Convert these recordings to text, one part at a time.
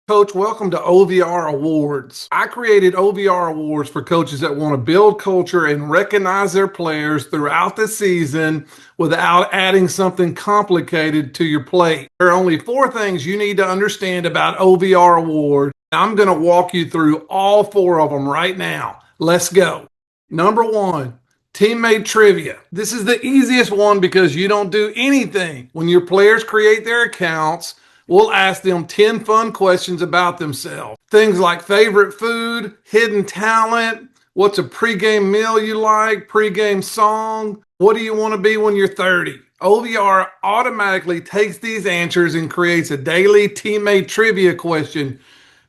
Coach, welcome to OVR Awards. I created OVR Awards for coaches that want to build culture and recognize their players throughout the season without adding something complicated to your plate. There are only four things you need to understand about OVR Awards. I'm going to walk you through all four of them right now. Let's go. Number one, teammate trivia. This is the easiest one because you don't do anything. When your players create their accounts, we'll ask them 10 fun questions about themselves. Things like favorite food, hidden talent, what's a pregame meal you like, pregame song, what do you want to be when you're 30? OVR automatically takes these answers and creates a daily teammate trivia question.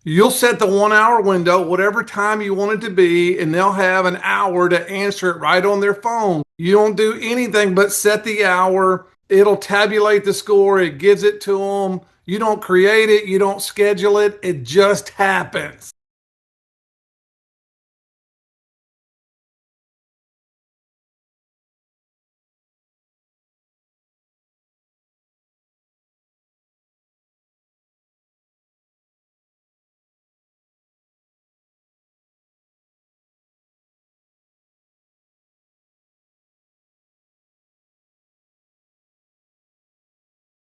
You'll set the 1 hour window, whatever time you want it to be, and they'll have an hour to answer it right on their phone. You don't do anything but set the hour. It'll tabulate the score. It gives it to them. You don't create it. You don't schedule it. It just happens.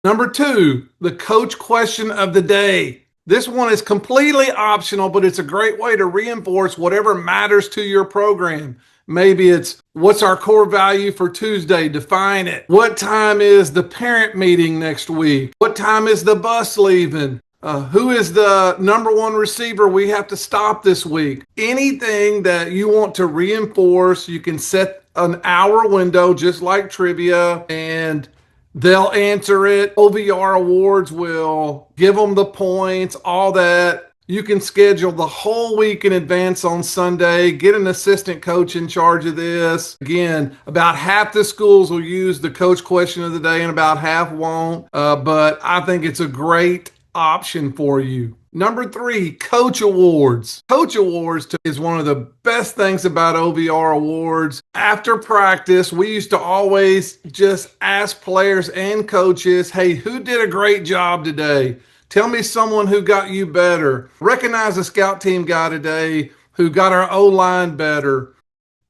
Number two, the coach question of the day. This one is completely optional, but it's a great way to reinforce whatever matters to your program. Maybe it's what's our core value for Tuesday? Define it. What time is the parent meeting next week? What time is the bus leaving? Who is the number one receiver we have to stop this week? Anything that you want to reinforce, you can set an hour window just like trivia and they'll answer it. OVR Awards will give them the points, all that. You can schedule the whole week in advance on Sunday. Get an assistant coach in charge of this. Again, about half the schools will use the coach question of the day and about half won't. But I think it's a great option for you. Number three, Coach Awards. Coach Awards is one of the best things about OVR Awards. After practice, we used to always just ask players and coaches, hey, who did a great job today? Tell me someone who got you better. Recognize a scout team guy today who got our O-line better.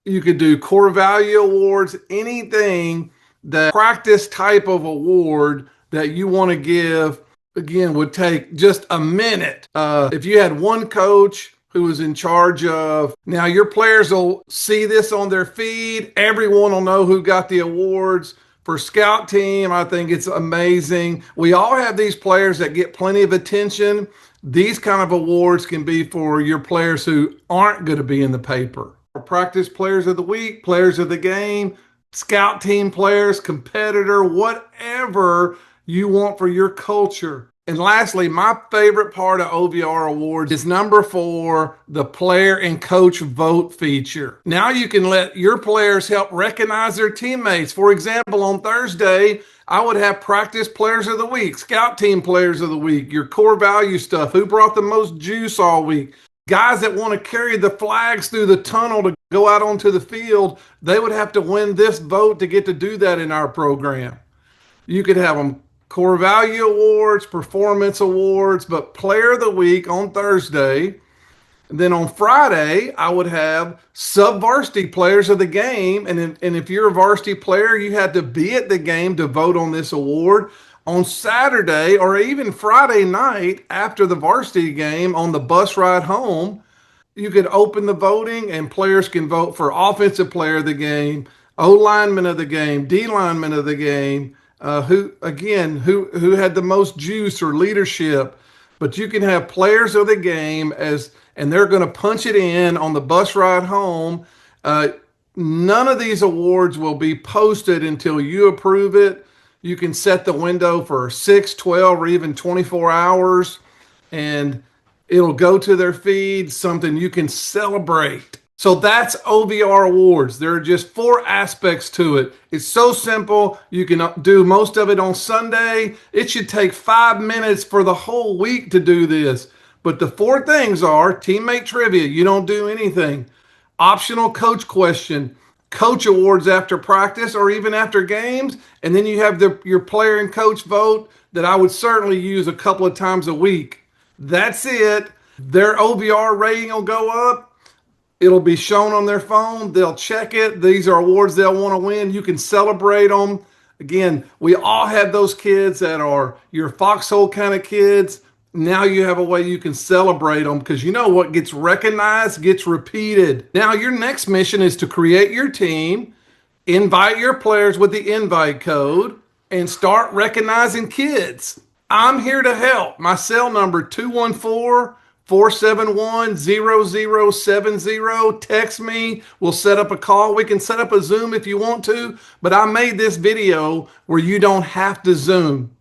You could do core value awards, anything that practice type of award that you want to give, again, would take just a minute. If you had one coach who was in charge of, now your players will see this on their feed. Everyone will know who got the awards. For scout team, I think it's amazing. We all have these players that get plenty of attention. These kind of awards can be for your players who aren't going to be in the paper. Practice players of the week, players of the game, scout team players, competitor, whatever you want for your culture. And lastly, my favorite part of OVR Awards is number four, the player and coach vote feature. Now you can let your players help recognize their teammates. For example, on Thursday, I would have practice players of the week, scout team players of the week, your core value stuff, who brought the most juice all week. Guys that want to carry the flags through the tunnel to go out onto the field, they would have to win this vote to get to do that in our program. You could have them core value awards, performance awards, but player of the week on Thursday. And then on Friday, I would have sub-varsity players of the game. And if you're a varsity player, you had to be at the game to vote on this award. On Saturday or even Friday night after the varsity game on the bus ride home, you could open the voting and players can vote for offensive player of the game, O-lineman of the game, D-lineman of the game, who had the most juice or leadership. But you can have players of the game and they're going to punch it in on the bus ride home. None of these awards will be posted until you approve it. You can set the window for 6, 12, or even 24 hours, and it'll go to their feed, something you can celebrate. So that's OVR Awards. There are just four aspects to it. It's so simple. You can do most of it on Sunday. It should take 5 minutes for the whole week to do this. But the four things are teammate trivia. You don't do anything. Optional coach question. Coach awards after practice or even after games. And then you have your player and coach vote that I would certainly use a couple of times a week. That's it. Their OBR rating will go up. It'll be shown on their phone. They'll check it. These are awards they'll want to win. You can celebrate them. Again, we all have those kids that are your foxhole kind of kids. Now you have a way you can celebrate them because you know what gets recognized gets repeated. Now, your next mission is to create your team, invite your players with the invite code, and start recognizing kids. I'm here to help. My cell number 214-471-0070. Text me. We'll set up a call. We can set up a Zoom if you want to, but I made this video where you don't have to Zoom.